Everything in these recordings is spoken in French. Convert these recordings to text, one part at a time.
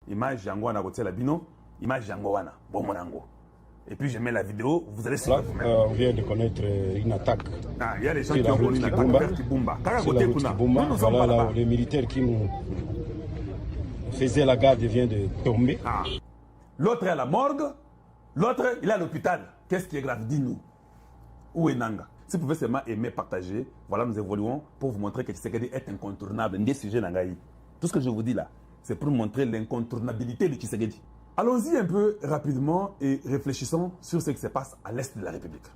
Image yango na côté la bino, image yango wana, bon monango. Et puis je mets la vidéo, vous allez suivre. On vient de connaître une attaque. Ah, il y a les gens qui ont connu une attaque vers Kibumba. Voilà, le militaire qui nous faisait la garde vient de tomber. Ah. L'autre est à la morgue, l'autre il est à l'hôpital. Qu'est-ce qui est grave? Dis-nous. Où est Nanga? Si vous pouvez seulement aimer, partager, voilà, nous évoluons pour vous montrer que Tshisekedi est incontournable. Des sujets Nangaï. Tout ce que je vous dis là, c'est pour montrer l'incontournabilité de Tshisekedi. Allons-y un peu rapidement et réfléchissons sur ce qui se passe à l'est de la République.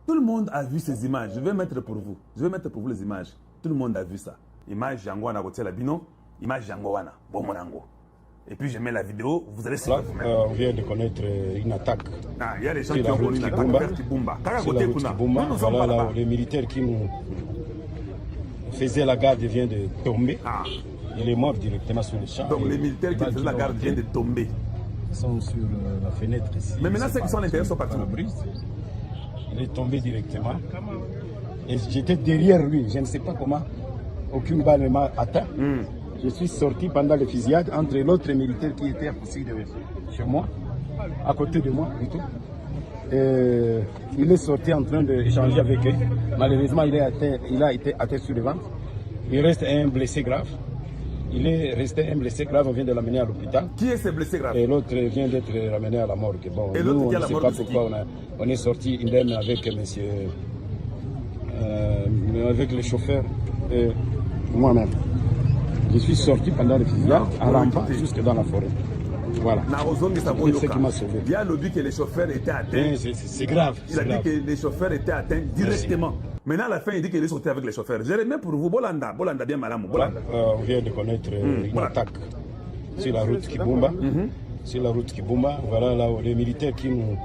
Tout le monde a vu ces images. Je vais mettre pour vous. Je vais mettre pour vous les images. Tout le monde a vu ça. Image Yango na côté la bino, image Yango wana, bon monango. Et puis je mets la vidéo, vous allez suivre. On vient de connaître une attaque. Ah, il y a les gens qui ont connu une attaque vers Kibumba. Voilà, le militaire qui nous faisait la garde vient de tomber. Ah. Il est mort directement sur le champ. Donc les militaires qui faisaient la garde viennent de tomber. Ils sont sur la fenêtre ici. Mais maintenant, ceux qui sont à l'intérieur sont partis. Il est tombé directement. Et j'étais derrière lui. Je ne sais pas comment. Aucune balle ne m'a atteint. Je suis sorti pendant les fusillades entre l'autre militaire qui était aussi chez moi, à côté de moi plutôt. Et il est sorti en train d'échanger avec eux. Malheureusement, il a été atteint sur le ventre. Il reste un blessé grave. Il est resté un blessé grave, on vient de l'amener à l'hôpital. Qui est ce blessé grave? Et l'autre vient d'être ramené à la morgue. Bon, et nous, l'autre qui est à on la ne morgue, sait pas pourquoi on est sorti indemne avec avec le chauffeur et moi-même. Je suis sorti pendant les fusillades en rampant jusque dans la forêt. Voilà. C'est ce qui m'a sauvé. Il y a le but que les chauffeurs étaient atteints. C'est grave. Il a dit que les chauffeurs étaient atteints directement. Maintenant, à la fin, il dit qu'il est sorti avec les chauffeurs. J'ai même pour vous, Bolanda bien malamou. On vient de connaître une attaque sur la route Kibumba. Sur la route Kibumba, voilà là où les militaires qui nous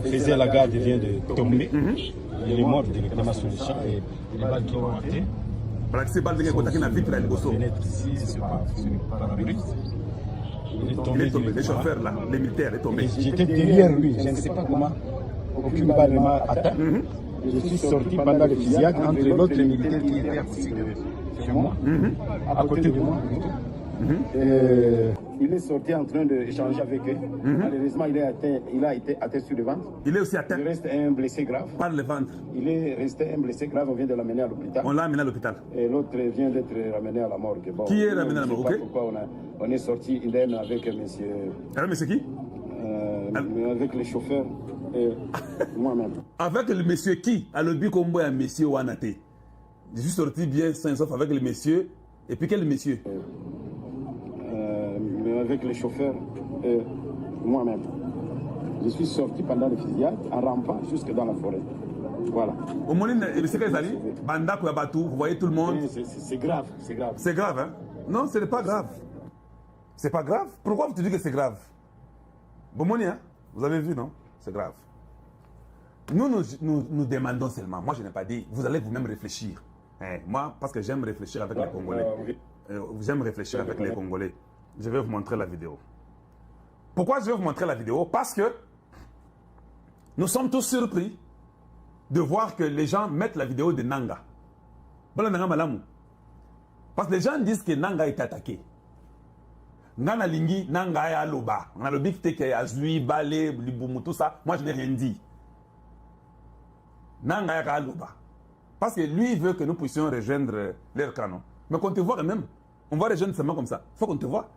faisaient la garde vient de tomber. Il est mort directement sur le champ et les balles qui ont été. Les balles qui ont été il est tombé, les chauffeurs là, les militaires, est tombé. J'étais derrière lui, je ne sais pas comment. Aucune balle ne m'a atteint. Je suis sorti pendant les fusillades entre l'autre militaire qui était aussi chez moi, à côté de moi plutôt. Il est sorti en train d'échanger avec eux. Malheureusement, il a été atteint sur le ventre. Il est aussi atteint. Il reste un blessé grave. Par le ventre. Il est resté un blessé grave, on vient de l'amener à l'hôpital. On l'a amené à l'hôpital. Et l'autre vient d'être ramené à la morgue. Bon, qui est ramené à la morgue? Pourquoi on est sorti indemne avec monsieur. Alors, monsieur qui? Avec les chauffeurs et moi-même. Avec le monsieur qui? À l'objet comme un monsieur Wanate. Je suis sorti bien sain sauf avec le monsieur. Et puis quel monsieur? Avec les chauffeurs et moi-même. Je suis sorti pendant les fusillades en rampant jusque dans la forêt. Voilà. Au moment où vous voyez tout le monde. C'est grave, c'est grave. C'est grave, hein? Non, ce n'est pas grave. C'est pas grave? Pourquoi vous te dites que c'est grave? Bomoni, hein? Vous avez vu, non? C'est grave. Nous demandons seulement. Moi, je n'ai pas dit. Vous allez vous-même réfléchir. Moi, parce que j'aime réfléchir avec les Congolais. J'aime réfléchir avec les Congolais. Je vais vous montrer la vidéo. Pourquoi je vais vous montrer la vidéo? Parce que nous sommes tous surpris de voir que les gens mettent la vidéo de Nanga. Parce que les gens disent que Nanga est attaqué. Nanga Lingi, Nanga est à l'Oba. On a le big take à Zui, Balé, Liboumou, tout ça. Moi, je n'ai rien dit. Nanga est à l'Oba. Parce que lui, il veut que nous puissions rejoindre leur canon. Mais qu'on te voit quand même. On va rejoindre seulement comme ça. Il faut qu'on te voit.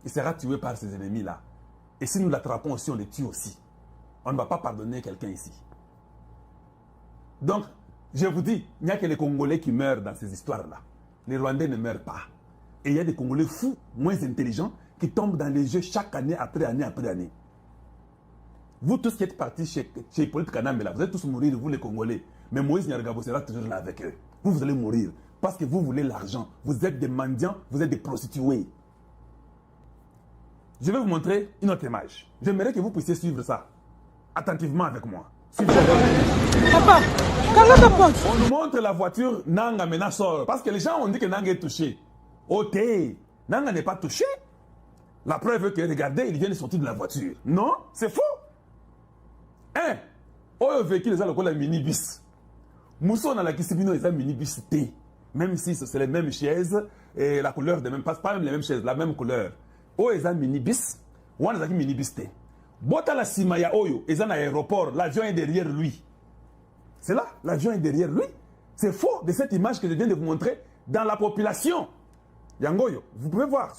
Il sera tué par ses ennemis-là. Et si nous l'attrapons aussi, on le tue aussi. On ne va pas pardonner quelqu'un ici. Donc, je vous dis, il n'y a que les Congolais qui meurent dans ces histoires-là. Les Rwandais ne meurent pas. Et il y a des Congolais fous, moins intelligents, qui tombent dans les jeux chaque année après année après année. Vous tous qui êtes partis chez Hippolyte Kanambe, vous allez tous mourir, vous les Congolais. Mais Moïse Nyargabo sera toujours là avec eux. Vous allez mourir. Parce que vous voulez l'argent. Vous êtes des mendiants, vous êtes des prostituées. Je vais vous montrer une autre image. J'aimerais que vous puissiez suivre ça attentivement avec moi. Papa, on nous montre la voiture, Nanga maintenant sort. Parce que les gens ont dit que Nanga est touché. Ok, Nanga n'est pas touché. La preuve est que, regardez, il vient de sortir de la voiture. Non, c'est faux. Oh, véhicule, les gens le minibus. Mousso, on a la Kisibino, ils ont minibus T. Même si c'est les mêmes chaises, et la couleur de même, pas même les mêmes chaises, la même couleur. Oh, ils ont minibus, ou ils ont minibus. Bota la Simaya Oyo, ils ont un aéroport, l'avion est derrière lui. C'est là, l'avion est derrière lui. C'est faux de cette image que je viens de vous montrer dans la population. Yangoyo, vous pouvez voir.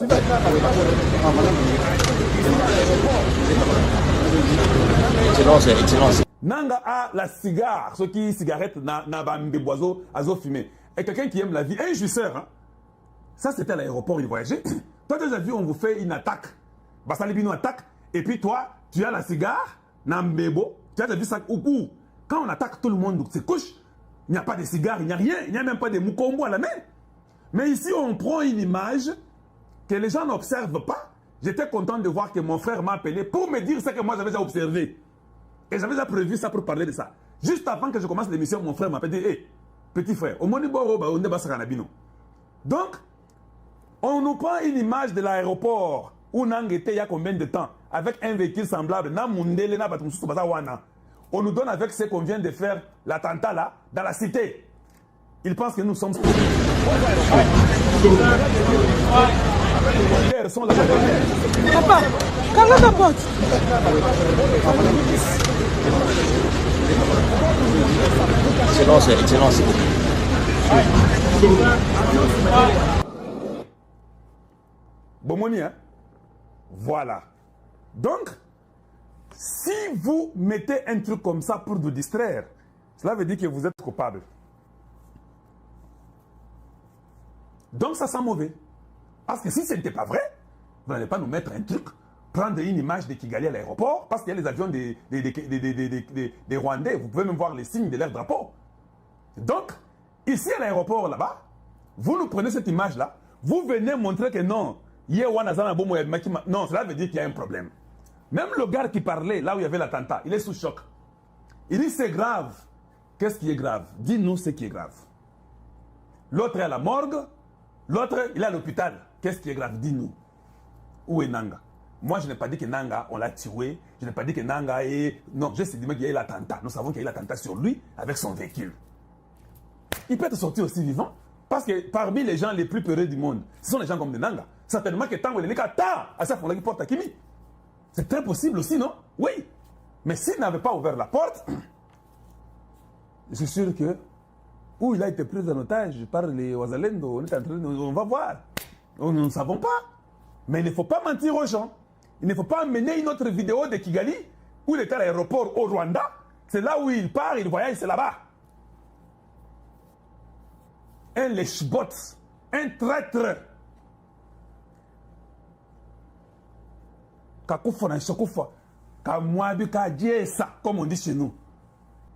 Excellence. Nanga a la cigare, ceux qui cigarette na bambe boiseau, azo fumé. Et quelqu'un qui aime la vie, un jouisseur. Hein? Ça, c'était à l'aéroport, il voyageait. Toi, tu as vu, on vous fait une attaque. Basalibino attaque. Et puis toi, tu as la cigare, Nambebo. Tu as vu ça où? Quand on attaque tout le monde se couche, il n'y a pas de cigare, il n'y a rien. Il n'y a même pas de moukombo à la main. Mais ici, on prend une image que les gens n'observent pas. J'étais content de voir que mon frère m'a appelé pour me dire ce que moi j'avais déjà observé. Et j'avais déjà prévu ça pour parler de ça. Juste avant que je commence l'émission, mon frère m'a dit, hey, petit frère, au Moniboro, on est Basakanabino. Donc, on nous prend une image de l'aéroport où Nang était il y a combien de temps, avec un véhicule semblable. On nous donne avec ce qu'on vient de faire, l'attentat là, dans la cité. Ils pensent que nous sommes... Papa, calme ta porte. Excellence. Bomoni, hein? Voilà. Donc, si vous mettez un truc comme ça pour vous distraire, cela veut dire que vous êtes coupable. Donc ça sent mauvais. Parce que si ce n'était pas vrai, vous n'allez pas nous mettre un truc, prendre une image de Kigali à l'aéroport, parce qu'il y a les avions des Rwandais, vous pouvez même voir les signes de leur drapeau. Donc, ici à l'aéroport là-bas, vous nous prenez cette image-là, vous venez montrer que non, non, cela veut dire qu'il y a un problème. Même le gars qui parlait, là où il y avait l'attentat, il est sous choc. Il dit c'est grave. Qu'est-ce qui est grave? Dis-nous ce qui est grave. L'autre est à la morgue, l'autre il est à l'hôpital. Qu'est-ce qui est grave? Dis-nous. Où est Nanga? Moi je n'ai pas dit que Nanga, on l'a tué. Je n'ai pas dit que Nanga est... Non, j'ai dit qu'il y a eu l'attentat. Nous savons qu'il y a eu l'attentat sur lui avec son véhicule. Il peut être sorti aussi vivant. Parce que parmi les gens les plus peureux du monde, ce sont les gens comme de Nanga. Certainement que Tango est à sa fondation qui porte à Kimi. C'est très possible aussi, non? Oui. Mais s'il n'avait pas ouvert la porte, je suis sûr que où il a été pris en otage par les Wazalendo, on va voir. Nous ne savons pas. Mais il ne faut pas mentir aux gens. Il ne faut pas amener une autre vidéo de Kigali où il était à l'aéroport au Rwanda. C'est là où il part, il voyage, c'est là-bas. Un lèche-bot, un traître. Comme on dit chez nous.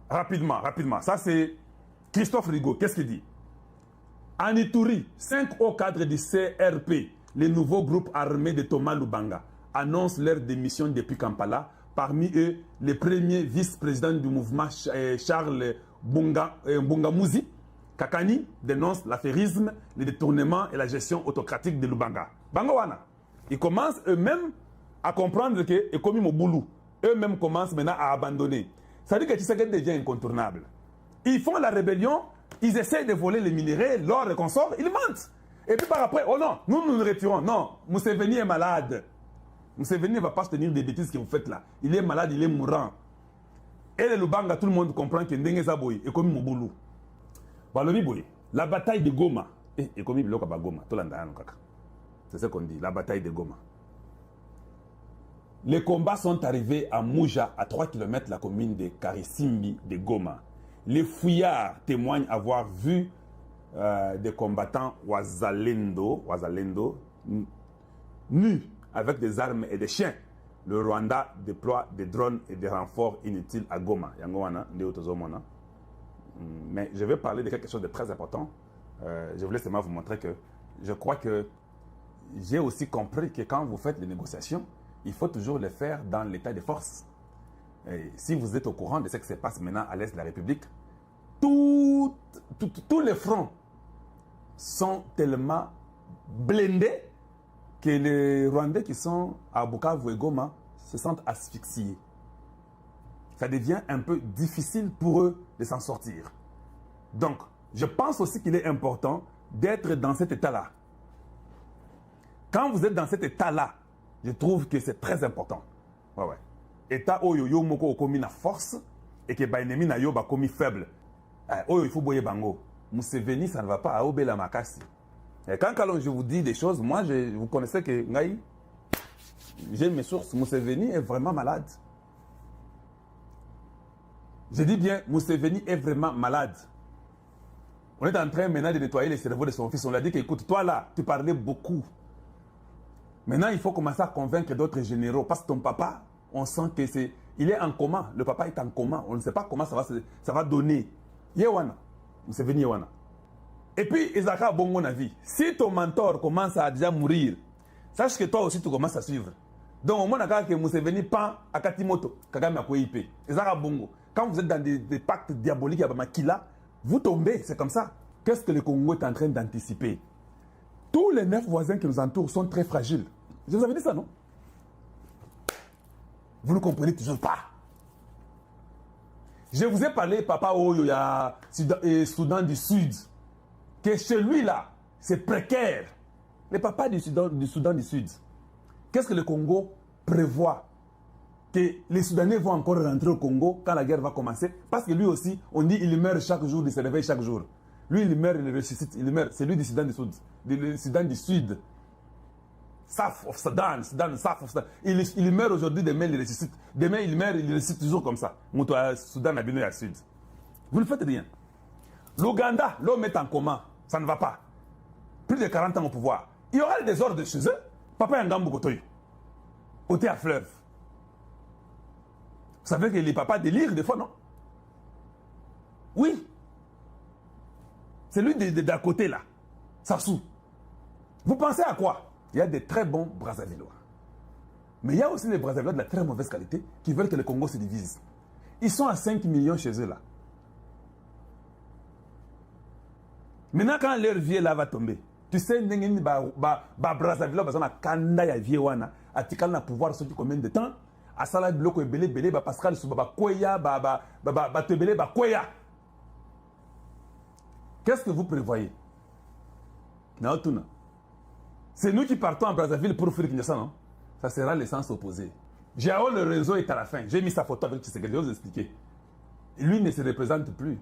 Rapidement. Ça, c'est Christophe Rigaud. Qu'est-ce qu'il dit? En Ituri, 5 hauts cadres du CRP, les nouveaux groupes armés de Thomas Lubanga, annoncent leur démission depuis Kampala. Parmi eux, le premier vice-président du mouvement, Charles Bungamuzi Kakani, dénonce l'affairisme, le détournement et la gestion autocratique de Lubanga. Bangawana, ils commencent eux-mêmes à comprendre que, et comme Moboulou, eux-mêmes commencent maintenant à abandonner. Ça veut dire que Tshisekedi devient incontournable. Ils font la rébellion, ils essaient de voler les minéraux, l'or et consorts, ils mentent. Et puis par après, oh non, nous nous retirons. Non, Museveni est malade. Museveni ne va pas se tenir des bêtises que vous faites là. Il est malade, il est mourant. Et le Lubanga, tout le monde comprend que Ndenge Zaboy est comme Moboulou. La bataille de Goma. Et comme il Goma, c'est ce qu'on dit, la bataille de Goma. Les combats sont arrivés à Mouja, à 3 km de la commune de Karisimbi de Goma. Les fouillards témoignent avoir vu des combattants Wazalendo nus avec des armes et des chiens. Le Rwanda déploie des drones et des renforts inutiles à Goma. Mais je vais parler de quelque chose de très important. Je voulais seulement vous montrer que je crois que j'ai aussi compris que quand vous faites des négociations, il faut toujours les faire dans l'état de force. Et si vous êtes au courant de ce qui se passe maintenant à l'est de la République, tous les fronts sont tellement blindés que les Rwandais qui sont à Bukavu et Goma se sentent asphyxiés. Ça devient un peu difficile pour eux de s'en sortir. Donc, je pense aussi qu'il est important d'être dans cet état-là. Quand vous êtes dans cet état-là, je trouve que c'est très important. Ouais, ouais. État oyo yo moko okomi na force et que ba ennemi na yo ba komi faible. Oyo il faut boyer bango. Museveni, ça ne va pas à Obela Makasi. Et quand je vous dis des choses, moi, vous connaissez que Ngaï, j'ai mes sources, Museveni est vraiment malade. Je dis bien, Museveni est vraiment malade. On est en train maintenant de nettoyer les cerveaux de son fils. On lui a dit qu'écoute, toi là, tu parlais beaucoup. Maintenant, il faut commencer à convaincre d'autres généraux. Parce que ton papa, on sent que il est en coma. Le papa est en coma. On ne sait pas comment ça va donner. Yewana. Museveni Yewana. Et puis, Isaka Bongo Navi. Si ton mentor commence à déjà mourir, sache que toi aussi tu commences à suivre. Donc, au moins, que Museveni pan à Katimoto, Kagame Akoyipe. Isaka Bongo. Quand vous êtes dans des pactes diaboliques à Bamakila, vous tombez, c'est comme ça. Qu'est-ce que le Congo est en train d'anticiper? Tous les 9 voisins qui nous entourent sont très fragiles. Je vous avais dit ça, non? Vous ne comprenez toujours pas. Je vous ai parlé, Papa Oyo, il y a Soudan du Sud, que chez lui là, c'est précaire. Le papa du Soudan du Sud, qu'est-ce que le Congo prévoit? Que les Soudanais vont encore rentrer au Congo quand la guerre va commencer, parce que lui aussi, on dit il meurt chaque jour, il se réveille chaque jour. Lui, il meurt, il ressuscite, il meurt. C'est lui du Soudan du Sud. Du Soudan du Sud. South of Sudan, South of Sudan. Il meurt aujourd'hui, demain il ressuscite. Demain il meurt, il ressuscite toujours comme ça. Mouto Soudan a bien à Sud. Vous ne faites rien. L'Ouganda, l'homme est en coma. Ça ne va pas. Plus de 40 ans au pouvoir. Il y aura des ordres chez eux. Papa Yangambo Kotoy. Côté à fleuve. Vous savez que les papas délirent des fois, non? Oui. C'est lui d'à côté là. Sassou. Vous pensez à quoi? Il y a des très bons Brazzavillois. Mais il y a aussi des Brazzavillois de la très mauvaise qualité qui veulent que le Congo se divise. Ils sont à 5 millions chez eux là. Maintenant, quand leur vie là va tomber, tu sais, Brazzavillois, parce qu'on a Kanda ya vie wana, a tikal na pouvoir sur combien de temps? À ça là, bloc et belé, Pascal, Koya, Tebele, Koya. Qu'est-ce que vous prévoyez? Non, tout non. C'est nous qui partons en Brazzaville pour faire Kinshasa, non? Ça sera le sens opposé. Jao, le réseau est à la fin. J'ai mis sa photo avec Tshisekedi, je vais vous expliquer. Lui ne se représente plus.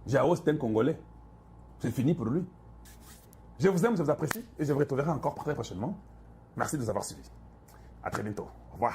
Jao, c'est un Congolais. C'est fini pour lui. Je vous aime, je vous apprécie et je vous retrouverai encore très prochainement. Merci de nous avoir suivis. À très bientôt. Au revoir.